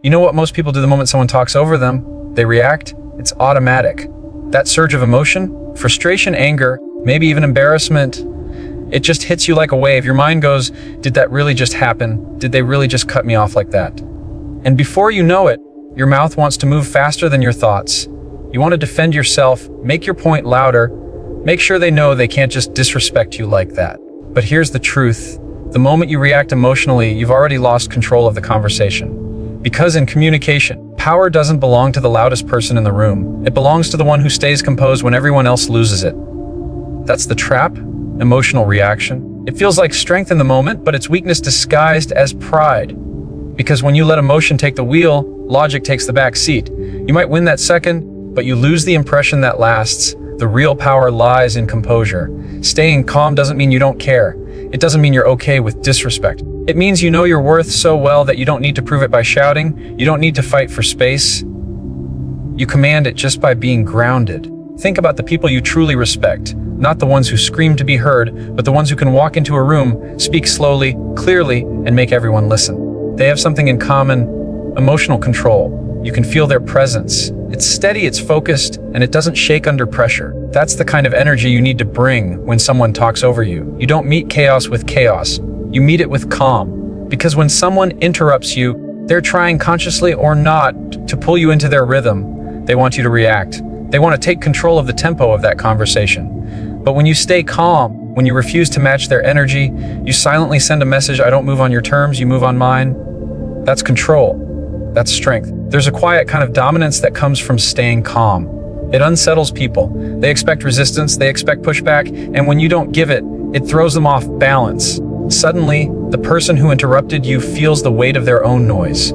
You know what most people do the moment someone talks over them? They react. It's automatic. That surge of emotion, frustration, anger, maybe even embarrassment, it just hits you like a wave. Your mind goes, did that really just happen? Did they really just cut me off like that? And before you know it, your mouth wants to move faster than your thoughts. You want to defend yourself, make your point louder, make sure they know they can't just disrespect you like that. But here's the truth. The moment you react emotionally, you've already lost control of the conversation. Because in communication, power doesn't belong to the loudest person in the room. It belongs to the one who stays composed when everyone else loses it. That's the trap. Emotional reaction. It feels like strength in the moment, but it's weakness disguised as pride. Because when you let emotion take the wheel, logic takes the back seat. You might win that second, but you lose the impression that lasts. The real power lies in composure. Staying calm doesn't mean you don't care. It doesn't mean you're okay with disrespect. It means you know your worth so well that you don't need to prove it by shouting. You don't need to fight for space. You command it just by being grounded. Think about the people you truly respect, not the ones who scream to be heard, but the ones who can walk into a room, speak slowly, clearly, and make everyone listen. They have something in common: emotional control. You can feel their presence. It's steady, it's focused, and it doesn't shake under pressure. That's the kind of energy you need to bring when someone talks over you. You don't meet chaos with chaos. You meet it with calm. Because when someone interrupts you, they're trying consciously or not to pull you into their rhythm. They want you to react. They want to take control of the tempo of that conversation. But when you stay calm, when you refuse to match their energy, you silently send a message: I don't move on your terms, you move on mine. That's control. That's strength. There's a quiet kind of dominance that comes from staying calm. It unsettles people. They expect resistance, they expect pushback, and when you don't give it, it throws them off balance. Suddenly, the person who interrupted you feels the weight of their own noise.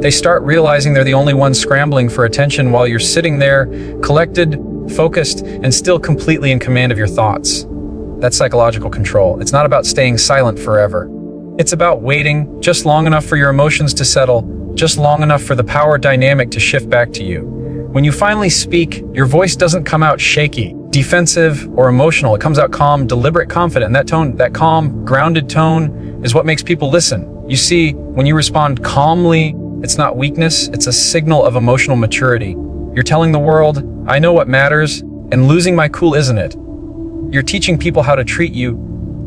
They start realizing they're the only one scrambling for attention while you're sitting there, collected, focused, and still completely in command of your thoughts. That's psychological control. It's not about staying silent forever. It's about waiting just long enough for your emotions to settle, just long enough for the power dynamic to shift back to you. When you finally speak, your voice doesn't come out shaky, defensive, or emotional. It comes out calm, deliberate, confident. And that tone, that calm, grounded tone, is what makes people listen. You see, when you respond calmly, it's not weakness, it's a signal of emotional maturity. You're telling the world, I know what matters, and losing my cool isn't it. You're teaching people how to treat you,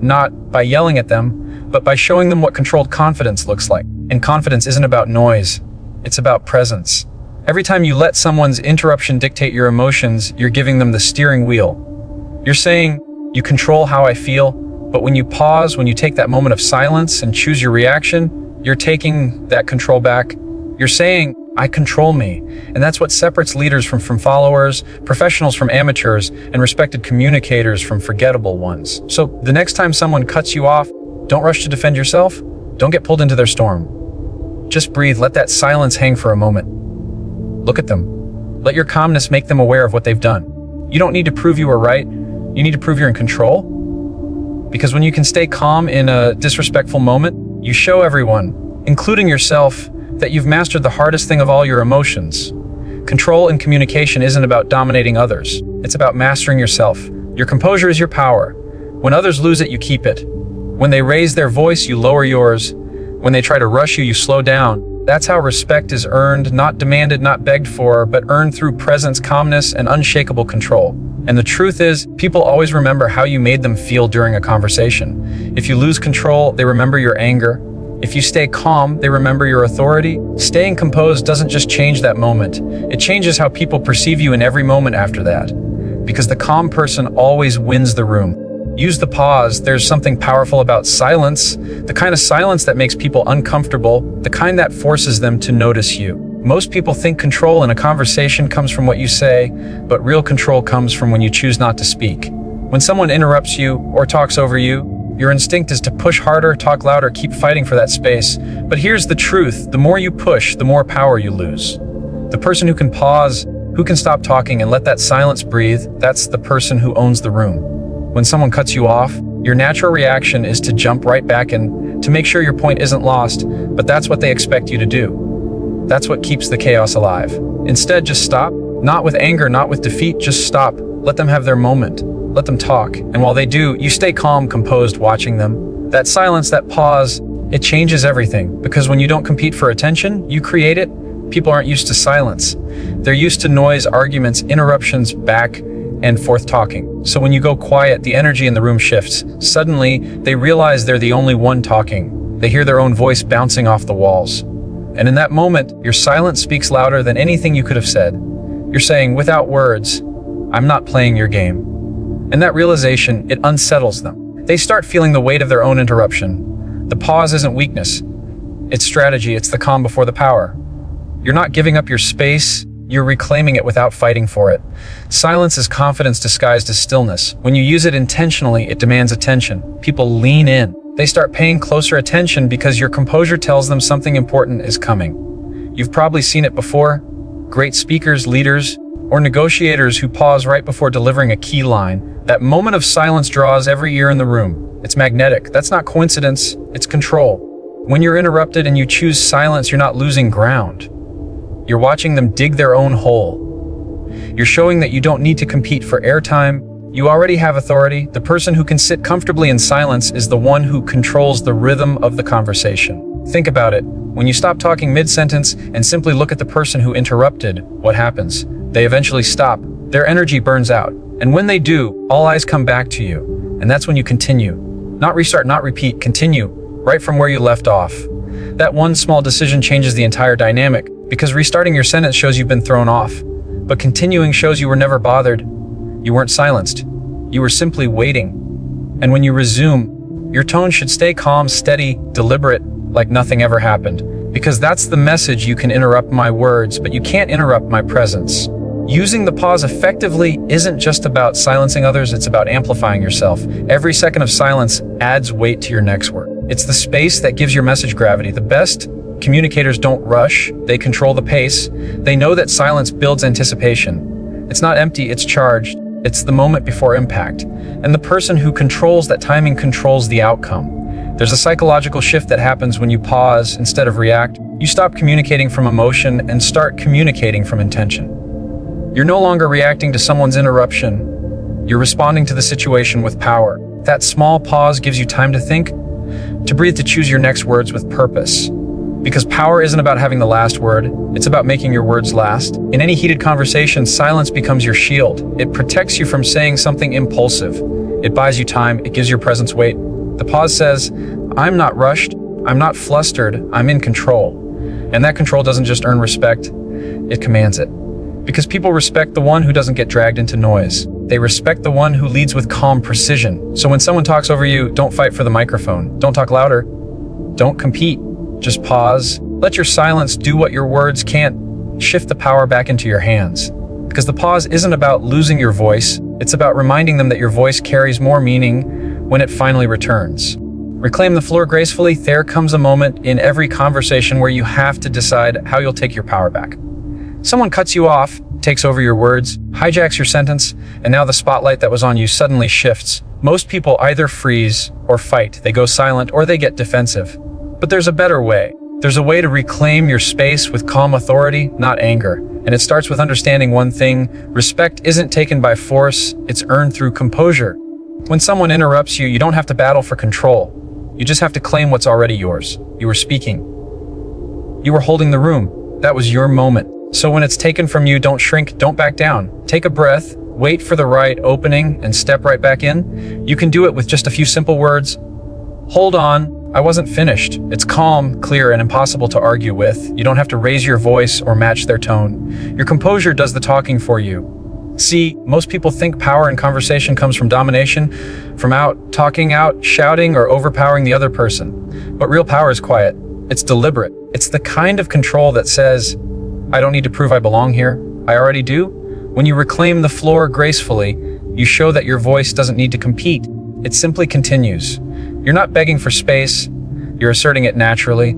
not by yelling at them, but by showing them what controlled confidence looks like. And confidence isn't about noise, it's about presence. Every time you let someone's interruption dictate your emotions, you're giving them the steering wheel. You're saying, you control how I feel, but when you pause, when you take that moment of silence and choose your reaction, you're taking that control back. You're saying, I control me. And that's what separates leaders from followers, professionals from amateurs, and respected communicators from forgettable ones. So the next time someone cuts you off, don't rush to defend yourself. Don't get pulled into their storm. Just breathe, let that silence hang for a moment. Look at them. Let your calmness make them aware of what they've done. You don't need to prove you were right. You need to prove you're in control. Because when you can stay calm in a disrespectful moment, you show everyone, including yourself, that you've mastered the hardest thing of all, your emotions. Control in communication isn't about dominating others. It's about mastering yourself. Your composure is your power. When others lose it, you keep it. When they raise their voice, you lower yours. When they try to rush you, you slow down. That's how respect is earned, not demanded, not begged for, but earned through presence, calmness, and unshakable control. And the truth is, people always remember how you made them feel during a conversation. If you lose control, they remember your anger. If you stay calm, they remember your authority. Staying composed doesn't just change that moment. It changes how people perceive you in every moment after that. Because the calm person always wins the room. Use the pause. There's something powerful about silence, the kind of silence that makes people uncomfortable, the kind that forces them to notice you. Most people think control in a conversation comes from what you say, but real control comes from when you choose not to speak. When someone interrupts you or talks over you, your instinct is to push harder, talk louder, keep fighting for that space. But here's the truth: the more you push, the more power you lose. The person who can pause, who can stop talking and let that silence breathe, that's the person who owns the room. When someone cuts you off, your natural reaction is to jump right back in, to make sure your point isn't lost, but that's what they expect you to do. That's what keeps the chaos alive. Instead, just stop. Not with anger, not with defeat, just stop. Let them have their moment. Let them talk. And while they do, you stay calm, composed, watching them. That silence, that pause, It changes everything, because when you don't compete for attention, you create it. People aren't used to silence. They're used to noise, arguments, interruptions, back and forth talking. So when you go quiet, the energy in the room shifts. Suddenly, they realize they're the only one talking. They hear their own voice bouncing off the walls. And in that moment, your silence speaks louder than anything you could have said. You're saying, without words, I'm not playing your game. And that realization, it unsettles them. They start feeling the weight of their own interruption. The pause isn't weakness. It's strategy. It's the calm before the power. You're not giving up your space. You're reclaiming it without fighting for it. Silence is confidence disguised as stillness. When you use it intentionally, it demands attention. People lean in. They start paying closer attention because your composure tells them something important is coming. You've probably seen it before. Great speakers, leaders, or negotiators who pause right before delivering a key line. That moment of silence draws every ear in the room. It's magnetic. That's not coincidence. It's control. When you're interrupted and you choose silence, you're not losing ground. You're watching them dig their own hole. You're showing that you don't need to compete for airtime. You already have authority. The person who can sit comfortably in silence is the one who controls the rhythm of the conversation. Think about it. When you stop talking mid-sentence and simply look at the person who interrupted, what happens? They eventually stop. Their energy burns out. And when they do, all eyes come back to you. And that's when you continue. Not restart, not repeat, continue, right from where you left off. That one small decision changes the entire dynamic, because restarting your sentence shows you've been thrown off. But continuing shows you were never bothered. You weren't silenced. You were simply waiting. And when you resume, your tone should stay calm, steady, deliberate, like nothing ever happened. Because that's the message: you can interrupt my words, but you can't interrupt my presence. Using the pause effectively isn't just about silencing others, it's about amplifying yourself. Every second of silence adds weight to your next word. It's the space that gives your message gravity. The best communicators don't rush, they control the pace. They know that silence builds anticipation. It's not empty, it's charged. It's the moment before impact. And the person who controls that timing controls the outcome. There's a psychological shift that happens when you pause instead of react. You stop communicating from emotion and start communicating from intention. You're no longer reacting to someone's interruption. You're responding to the situation with power. That small pause gives you time to think, to breathe, to choose your next words with purpose. Because power isn't about having the last word, it's about making your words last. In any heated conversation, silence becomes your shield. It protects you from saying something impulsive. It buys you time, it gives your presence weight. The pause says, I'm not rushed, I'm not flustered, I'm in control. And that control doesn't just earn respect, it commands it. Because people respect the one who doesn't get dragged into noise. They respect the one who leads with calm precision. So when someone talks over you, don't fight for the microphone. Don't talk louder. Don't compete. Just pause. Let your silence do what your words can't. Shift the power back into your hands. Because the pause isn't about losing your voice. It's about reminding them that your voice carries more meaning when it finally returns. Reclaim the floor gracefully. There comes a moment in every conversation where you have to decide how you'll take your power back. Someone cuts you off, takes over your words, hijacks your sentence, and now the spotlight that was on you suddenly shifts. Most people either freeze or fight. They go silent or they get defensive. But there's a better way. There's a way to reclaim your space with calm authority, not anger. And it starts with understanding one thing: respect isn't taken by force, it's earned through composure. When someone interrupts you, you don't have to battle for control. You just have to claim what's already yours. You were speaking. You were holding the room. That was your moment. So when it's taken from you, don't shrink, don't back down. Take a breath, wait for the right opening, and step right back in. You can do it with just a few simple words. Hold on, I wasn't finished. It's calm, clear, and impossible to argue with. You don't have to raise your voice or match their tone. Your composure does the talking for you. See, most people think power in conversation comes from domination, from talking out, shouting, or overpowering the other person. But real power is quiet. It's deliberate. It's the kind of control that says, I don't need to prove I belong here. I already do. When you reclaim the floor gracefully, you show that your voice doesn't need to compete. It simply continues. You're not begging for space. You're asserting it naturally.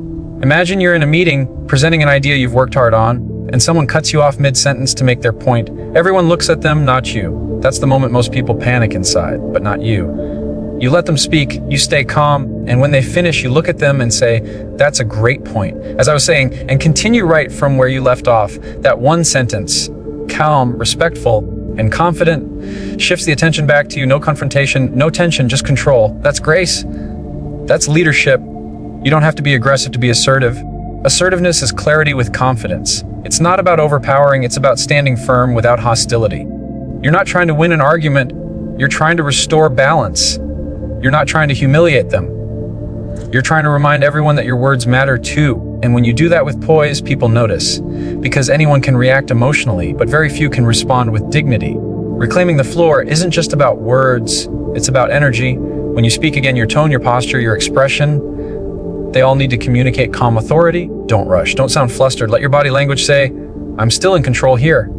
Imagine you're in a meeting, presenting an idea you've worked hard on, and someone cuts you off mid-sentence to make their point. Everyone looks at them, not you. That's the moment most people panic inside, but not you. You let them speak, you stay calm, and when they finish, you look at them and say, that's a great point. As I was saying, and continue right from where you left off. That one sentence, calm, respectful, and confident, shifts the attention back to you. No confrontation, no tension, just control. That's grace. That's leadership. You don't have to be aggressive to be assertive. Assertiveness is clarity with confidence. It's not about overpowering, it's about standing firm without hostility. You're not trying to win an argument, you're trying to restore balance. You're not trying to humiliate them. You're trying to remind everyone that your words matter too. And when you do that with poise, people notice. Because anyone can react emotionally, but very few can respond with dignity. Reclaiming the floor isn't just about words, it's about energy. When you speak again, your tone, your posture, your expression, they all need to communicate calm authority. Don't rush, don't sound flustered. Let your body language say, I'm still in control here.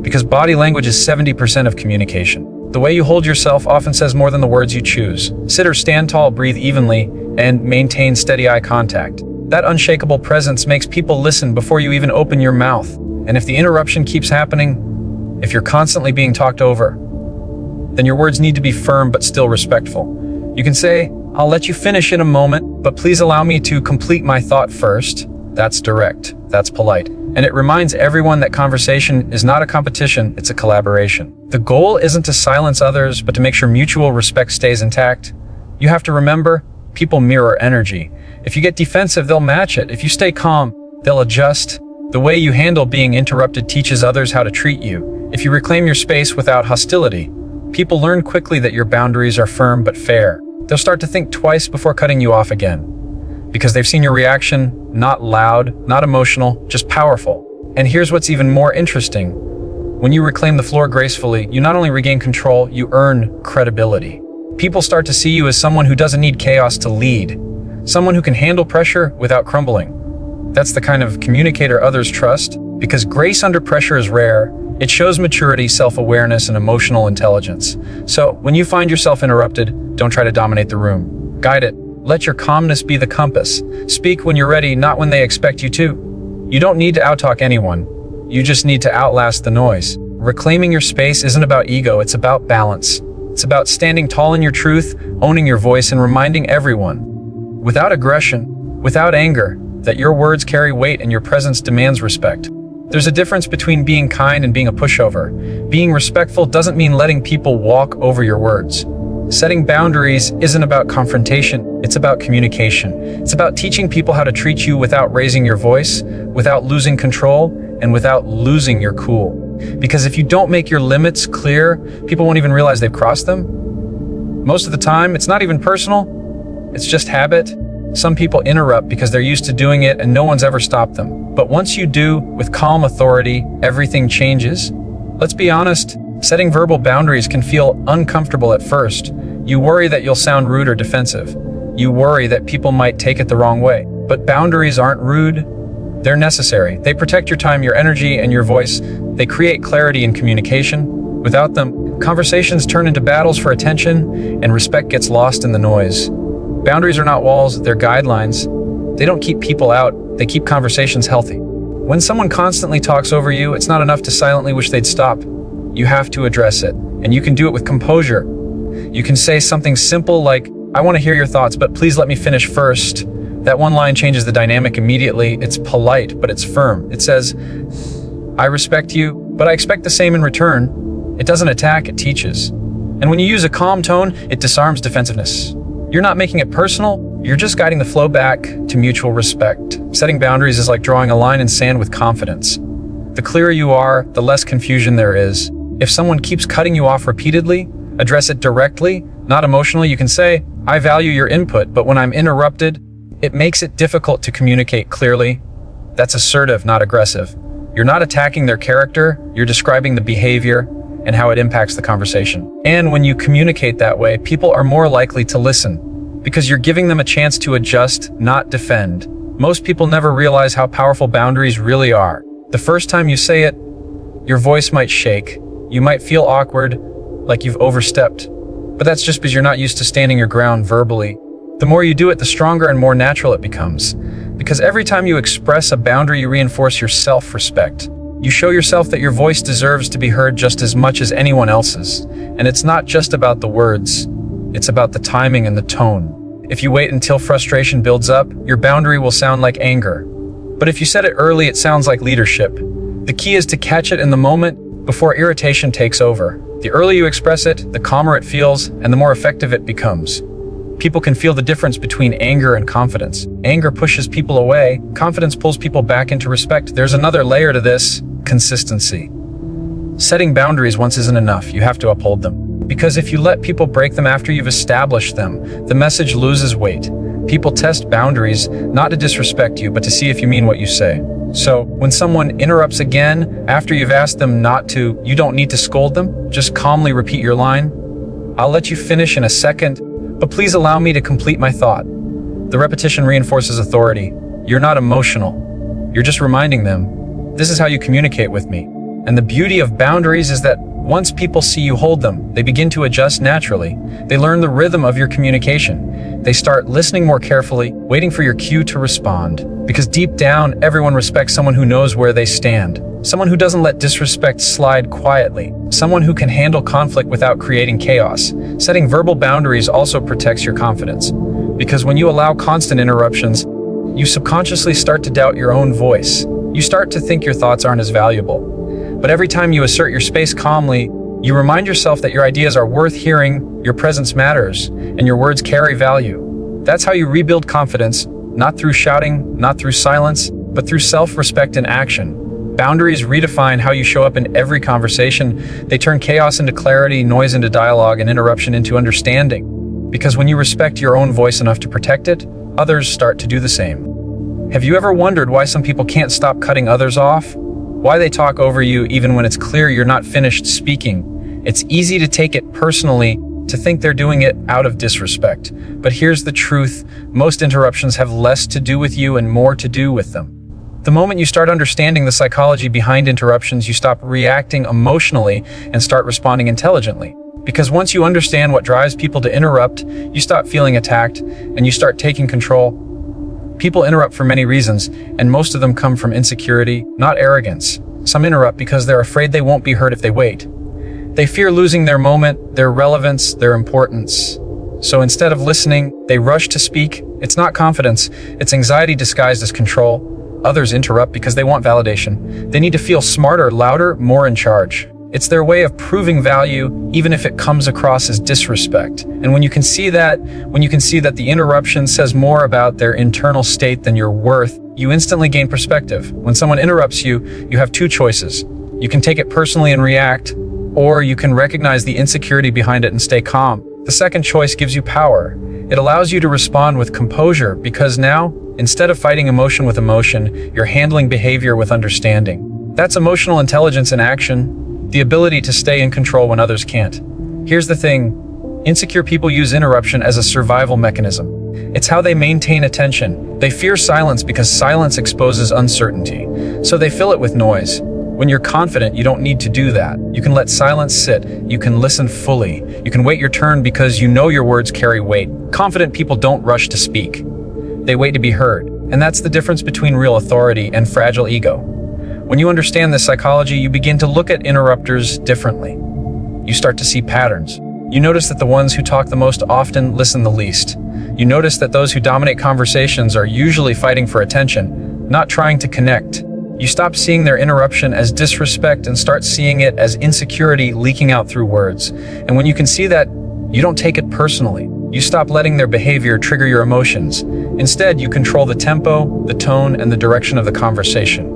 Because body language is 70% of communication. The way you hold yourself often says more than the words you choose. Sit or stand tall, breathe evenly, and maintain steady eye contact. That unshakable presence makes people listen before you even open your mouth. And if the interruption keeps happening, if you're constantly being talked over, then your words need to be firm but still respectful. You can say, I'll let you finish in a moment, but please allow me to complete my thought first. That's direct, that's polite. And it reminds everyone that conversation is not a competition, it's a collaboration. The goal isn't to silence others, but to make sure mutual respect stays intact. You have to remember, people mirror energy. If you get defensive, they'll match it. If you stay calm, they'll adjust. The way you handle being interrupted teaches others how to treat you. If you reclaim your space without hostility, people learn quickly that your boundaries are firm but fair. They'll start to think twice before cutting you off again, because they've seen your reaction, not loud, not emotional, just powerful. And here's what's even more interesting. When you reclaim the floor gracefully, you not only regain control, you earn credibility. People start to see you as someone who doesn't need chaos to lead, someone who can handle pressure without crumbling. That's the kind of communicator others trust, because grace under pressure is rare. It shows maturity, self-awareness, and emotional intelligence. So, when you find yourself interrupted, don't try to dominate the room. Guide it. Let your calmness be the compass. Speak when you're ready, not when they expect you to. You don't need to outtalk anyone. You just need to outlast the noise. Reclaiming your space isn't about ego, it's about balance. It's about standing tall in your truth, owning your voice, and reminding everyone, without aggression, without anger, that your words carry weight and your presence demands respect. There's a difference between being kind and being a pushover. Being respectful doesn't mean letting people walk over your words. Setting boundaries isn't about confrontation, it's about communication. It's about teaching people how to treat you without raising your voice, without losing control, and without losing your cool. Because if you don't make your limits clear, people won't even realize they've crossed them. Most of the time, it's not even personal, it's just habit. Some people interrupt because they're used to doing it and no one's ever stopped them. But once you do, with calm authority, everything changes. Let's be honest, setting verbal boundaries can feel uncomfortable at first. You worry that you'll sound rude or defensive. You worry that people might take it the wrong way. But boundaries aren't rude, they're necessary. They protect your time, your energy, and your voice. They create clarity in communication. Without them, conversations turn into battles for attention, and respect gets lost in the noise. Boundaries are not walls, they're guidelines. They don't keep people out, they keep conversations healthy. When someone constantly talks over you, it's not enough to silently wish they'd stop. You have to address it, and you can do it with composure. You can say something simple like, I want to hear your thoughts, but please let me finish first. That one line changes the dynamic immediately. It's polite, but it's firm. It says, I respect you, but I expect the same in return. It doesn't attack, it teaches. And when you use a calm tone, it disarms defensiveness. You're not making it personal, you're just guiding the flow back to mutual respect. Setting boundaries is like drawing a line in sand with confidence. The clearer you are, the less confusion there is. If someone keeps cutting you off repeatedly, address it directly, not emotionally. You can say, I value your input, but when I'm interrupted, it makes it difficult to communicate clearly. That's assertive, not aggressive. You're not attacking their character, you're describing the behavior and how it impacts the conversation. And when you communicate that way, people are more likely to listen because you're giving them a chance to adjust, not defend. Most people never realize how powerful boundaries really are. The first time you say it, your voice might shake. You might feel awkward, like you've overstepped. But that's just because you're not used to standing your ground verbally. The more you do it, the stronger and more natural it becomes. Because every time you express a boundary, you reinforce your self-respect. You show yourself that your voice deserves to be heard just as much as anyone else's. And it's not just about the words, it's about the timing and the tone. If you wait until frustration builds up, your boundary will sound like anger. But if you set it early, it sounds like leadership. The key is to catch it in the moment before irritation takes over. The earlier you express it, the calmer it feels, and the more effective it becomes. People can feel the difference between anger and confidence. Anger pushes people away. Confidence pulls people back into respect. There's another layer to this: consistency. Setting boundaries once isn't enough. You have to uphold them. Because if you let people break them after you've established them, the message loses weight. People test boundaries not to disrespect you, but to see if you mean what you say. So, when someone interrupts again after you've asked them not to, you don't need to scold them. Just calmly repeat your line. "I'll let you finish in a second, but please allow me to complete my thought." The repetition reinforces authority. You're not emotional. You're just reminding them, "This is how you communicate with me." And the beauty of boundaries is that once people see you hold them, they begin to adjust naturally. They learn the rhythm of your communication. They start listening more carefully, waiting for your cue to respond. Because deep down, everyone respects someone who knows where they stand. Someone who doesn't let disrespect slide quietly. Someone who can handle conflict without creating chaos. Setting verbal boundaries also protects your confidence. Because when you allow constant interruptions, you subconsciously start to doubt your own voice. You start to think your thoughts aren't as valuable. But every time you assert your space calmly, you remind yourself that your ideas are worth hearing, your presence matters, and your words carry value. That's how you rebuild confidence, not through shouting, not through silence, but through self-respect and action. Boundaries redefine how you show up in every conversation. They turn chaos into clarity, noise into dialogue, and interruption into understanding. Because when you respect your own voice enough to protect it, others start to do the same. Have you ever wondered why some people can't stop cutting others off? Why they talk over you even when it's clear you're not finished speaking? It's easy to take it personally, to think they're doing it out of disrespect. But here's the truth: most interruptions have less to do with you and more to do with them. The moment you start understanding the psychology behind interruptions, you stop reacting emotionally and start responding intelligently. Because once you understand what drives people to interrupt, you stop feeling attacked and you start taking control. People interrupt for many reasons, and most of them come from insecurity, not arrogance. Some interrupt because they're afraid they won't be heard if they wait. They fear losing their moment, their relevance, their importance. So instead of listening, they rush to speak. It's not confidence, it's anxiety disguised as control. Others interrupt because they want validation. They need to feel smarter, louder, more in charge. It's their way of proving value, even if it comes across as disrespect. And when you can see that the interruption says more about their internal state than your worth, you instantly gain perspective. When someone interrupts you, you have two choices. You can take it personally and react, or you can recognize the insecurity behind it and stay calm. The second choice gives you power. It allows you to respond with composure, because now, instead of fighting emotion with emotion, you're handling behavior with understanding. That's emotional intelligence in action. The ability to stay in control when others can't. Here's the thing: insecure people use interruption as a survival mechanism. It's how they maintain attention. They fear silence because silence exposes uncertainty, so they fill it with noise. When you're confident, you don't need to do that. You can let silence sit. You can listen fully. You can wait your turn because you know your words carry weight. Confident people don't rush to speak. They wait to be heard. And that's the difference between real authority and fragile ego. When you understand this psychology, you begin to look at interrupters differently. You start to see patterns. You notice that the ones who talk the most often listen the least. You notice that those who dominate conversations are usually fighting for attention, not trying to connect. You stop seeing their interruption as disrespect and start seeing it as insecurity leaking out through words. And when you can see that, you don't take it personally. You stop letting their behavior trigger your emotions. Instead, you control the tempo, the tone, and the direction of the conversation.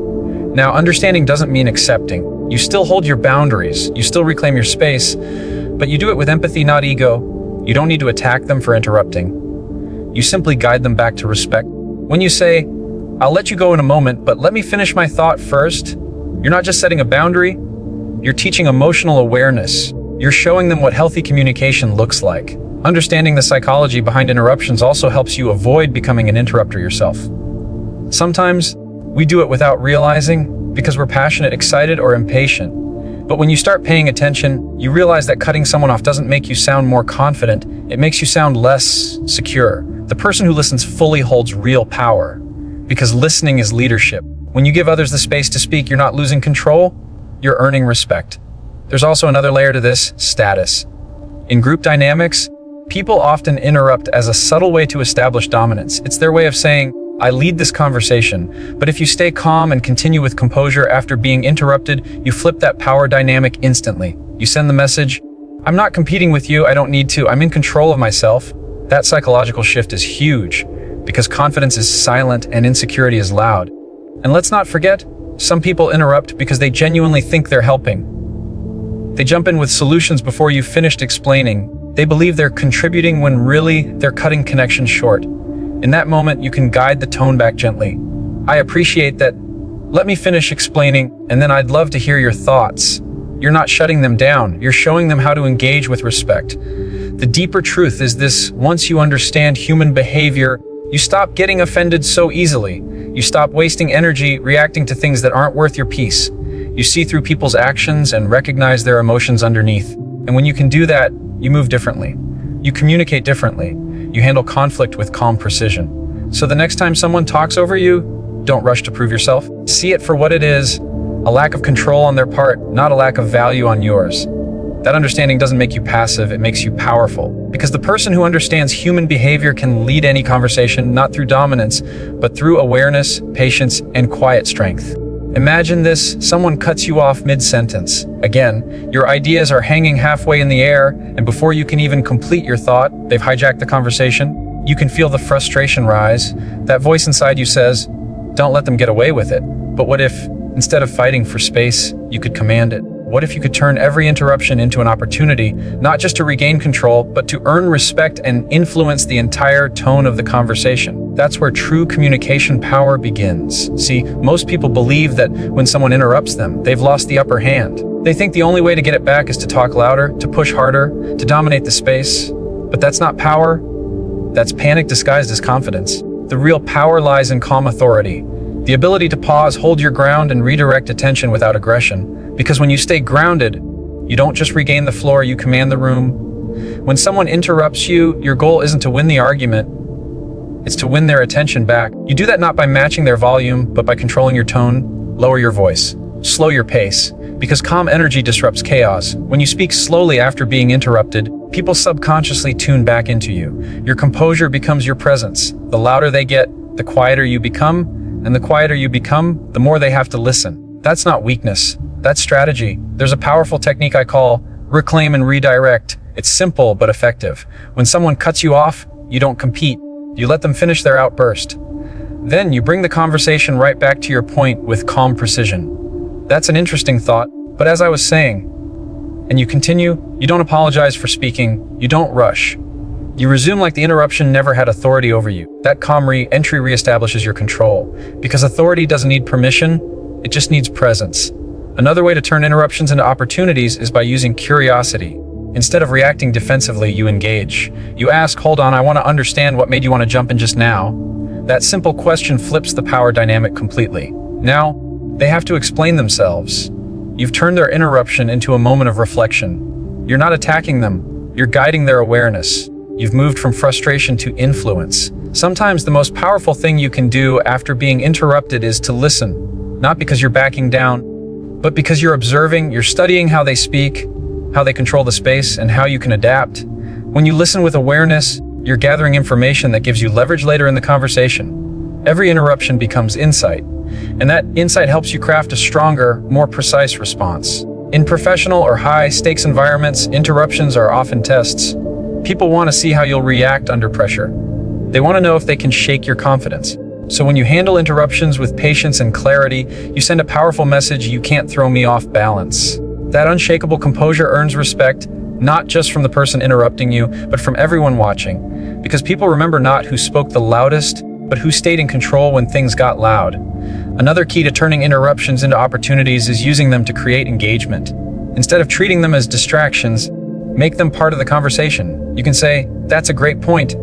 Now, understanding doesn't mean accepting. You still hold your boundaries, you still reclaim your space, but you do it with empathy, not ego. You don't need to attack them for interrupting. You simply guide them back to respect. When you say, "I'll let you go in a moment, but let me finish my thought first," you're not just setting a boundary, you're teaching emotional awareness. You're showing them what healthy communication looks like. Understanding the psychology behind interruptions also helps you avoid becoming an interrupter yourself. Sometimes, we do it without realizing because we're passionate, excited, or impatient. But when you start paying attention, you realize that cutting someone off doesn't make you sound more confident, it makes you sound less secure. The person who listens fully holds real power, because listening is leadership. When you give others the space to speak, you're not losing control, you're earning respect. There's also another layer to this: status. In group dynamics, people often interrupt as a subtle way to establish dominance. It's their way of saying, "I lead this conversation." But if you stay calm and continue with composure after being interrupted, you flip that power dynamic instantly. You send the message, "I'm not competing with you, I don't need to, I'm in control of myself." That psychological shift is huge because confidence is silent and insecurity is loud. And let's not forget, some people interrupt because they genuinely think they're helping. They jump in with solutions before you've finished explaining. They believe they're contributing when really they're cutting connection short. In that moment, you can guide the tone back gently. I appreciate that. Let me finish explaining, and then I'd love to hear your thoughts. You're not shutting them down. You're showing them how to engage with respect. The deeper truth is this: once you understand human behavior, you stop getting offended so easily. You stop wasting energy reacting to things that aren't worth your peace. You see through people's actions and recognize their emotions underneath. And when you can do that, you move differently. You communicate differently. You handle conflict with calm precision. So the next time someone talks over you, don't rush to prove yourself. See it for what it is: a lack of control on their part, not a lack of value on yours. That understanding doesn't make you passive, it makes you powerful. Because the person who understands human behavior can lead any conversation, not through dominance, but through awareness, patience, and quiet strength. Imagine this: someone cuts you off mid-sentence. Again, your ideas are hanging halfway in the air, and before you can even complete your thought, they've hijacked the conversation. You can feel the frustration rise. That voice inside you says, "Don't let them get away with it." But what if, instead of fighting for space, you could command it? What if you could turn every interruption into an opportunity, not just to regain control, but to earn respect and influence the entire tone of the conversation? That's where true communication power begins. See, most people believe that when someone interrupts them, they've lost the upper hand. They think the only way to get it back is to talk louder, to push harder, to dominate the space. But that's not power. That's panic disguised as confidence. The real power lies in calm authority. The ability to pause, hold your ground, and redirect attention without aggression. Because when you stay grounded, you don't just regain the floor, you command the room. When someone interrupts you, your goal isn't to win the argument, it's to win their attention back. You do that not by matching their volume, but by controlling your tone. Lower your voice, slow your pace, because calm energy disrupts chaos. When you speak slowly after being interrupted, people subconsciously tune back into you. Your composure becomes your presence. The louder they get, the quieter you become, and the quieter you become, the more they have to listen. That's not weakness. That's strategy. There's a powerful technique I call reclaim and redirect. It's simple but effective. When someone cuts you off, you don't compete. You let them finish their outburst. Then you bring the conversation right back to your point with calm precision. That's an interesting thought, but as I was saying, and you continue, you don't apologize for speaking, you don't rush. You resume like the interruption never had authority over you. That calm re-entry reestablishes your control, because authority doesn't need permission, it just needs presence. Another way to turn interruptions into opportunities is by using curiosity. Instead of reacting defensively, you engage. You ask, "Hold on, I want to understand what made you want to jump in just now." That simple question flips the power dynamic completely. Now, they have to explain themselves. You've turned their interruption into a moment of reflection. You're not attacking them, you're guiding their awareness. You've moved from frustration to influence. Sometimes the most powerful thing you can do after being interrupted is to listen, not because you're backing down, but because you're observing, you're studying how they speak, how they control the space, and how you can adapt. When you listen with awareness, you're gathering information that gives you leverage later in the conversation. Every interruption becomes insight, and that insight helps you craft a stronger, more precise response. In professional or high-stakes environments, interruptions are often tests. People want to see how you'll react under pressure. They want to know if they can shake your confidence. So when you handle interruptions with patience and clarity, you send a powerful message: you can't throw me off balance. That unshakable composure earns respect, not just from the person interrupting you, but from everyone watching. Because people remember not who spoke the loudest, but who stayed in control when things got loud. Another key to turning interruptions into opportunities is using them to create engagement. Instead of treating them as distractions, make them part of the conversation. You can say, "That's a great point.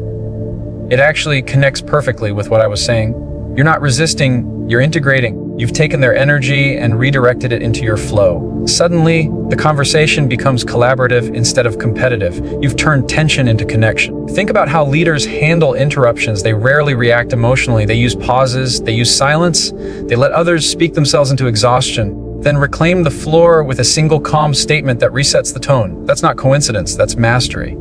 It actually connects perfectly with what I was saying." You're not resisting, you're integrating. You've taken their energy and redirected it into your flow. Suddenly, the conversation becomes collaborative instead of competitive. You've turned tension into connection. Think about how leaders handle interruptions. They rarely react emotionally. They use pauses, they use silence, they let others speak themselves into exhaustion, then reclaim the floor with a single calm statement that resets the tone. That's not coincidence, that's mastery.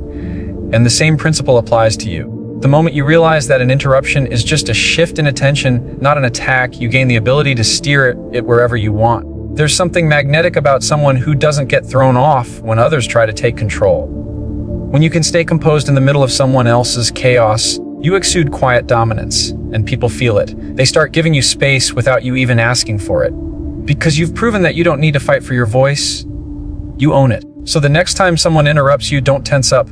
And the same principle applies to you. The moment you realize that an interruption is just a shift in attention, not an attack, you gain the ability to steer it wherever you want. There's something magnetic about someone who doesn't get thrown off when others try to take control. When you can stay composed in the middle of someone else's chaos, you exude quiet dominance, and people feel it. They start giving you space without you even asking for it. Because you've proven that you don't need to fight for your voice, you own it. So the next time someone interrupts you, don't tense up.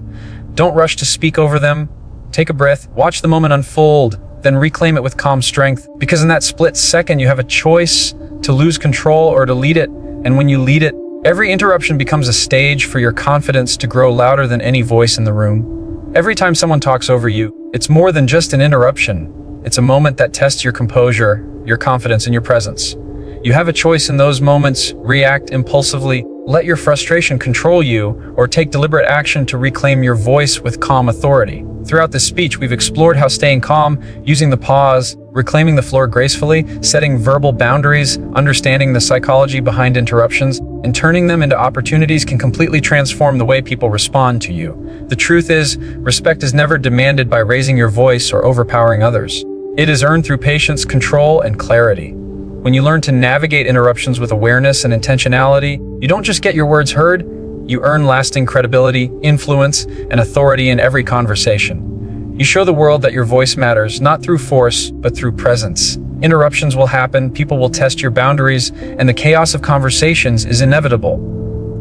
Don't rush to speak over them. Take a breath, watch the moment unfold, then reclaim it with calm strength. Because in that split second, you have a choice to lose control or to lead it. And when you lead it, every interruption becomes a stage for your confidence to grow louder than any voice in the room. Every time someone talks over you, it's more than just an interruption. It's a moment that tests your composure, your confidence, and your presence. You have a choice in those moments: react impulsively, let your frustration control you, or take deliberate action to reclaim your voice with calm authority. Throughout this speech, we've explored how staying calm, using the pause, reclaiming the floor gracefully, setting verbal boundaries, understanding the psychology behind interruptions, and turning them into opportunities can completely transform the way people respond to you. The truth is, respect is never demanded by raising your voice or overpowering others. It is earned through patience, control, and clarity. When you learn to navigate interruptions with awareness and intentionality, you don't just get your words heard, you earn lasting credibility, influence, and authority in every conversation. You show the world that your voice matters, not through force, but through presence. Interruptions will happen, people will test your boundaries, and the chaos of conversations is inevitable.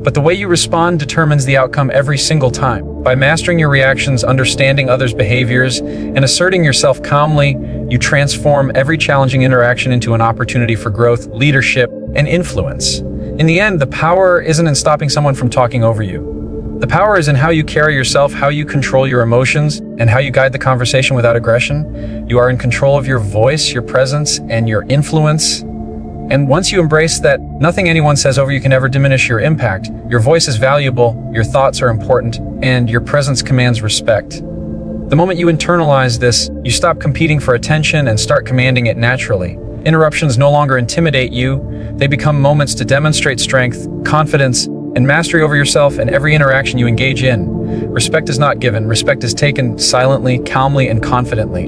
But the way you respond determines the outcome every single time. By mastering your reactions, understanding others' behaviors, and asserting yourself calmly, you transform every challenging interaction into an opportunity for growth, leadership, and influence. In the end, the power isn't in stopping someone from talking over you. The power is in how you carry yourself, how you control your emotions, and how you guide the conversation without aggression. You are in control of your voice, your presence, and your influence. And once you embrace that nothing anyone says over you can ever diminish your impact, your voice is valuable, your thoughts are important, and your presence commands respect. The moment you internalize this, you stop competing for attention and start commanding it naturally. Interruptions no longer intimidate you. They become moments to demonstrate strength, confidence, and mastery over yourself in every interaction you engage in. Respect is not given. Respect is taken silently, calmly, and confidently.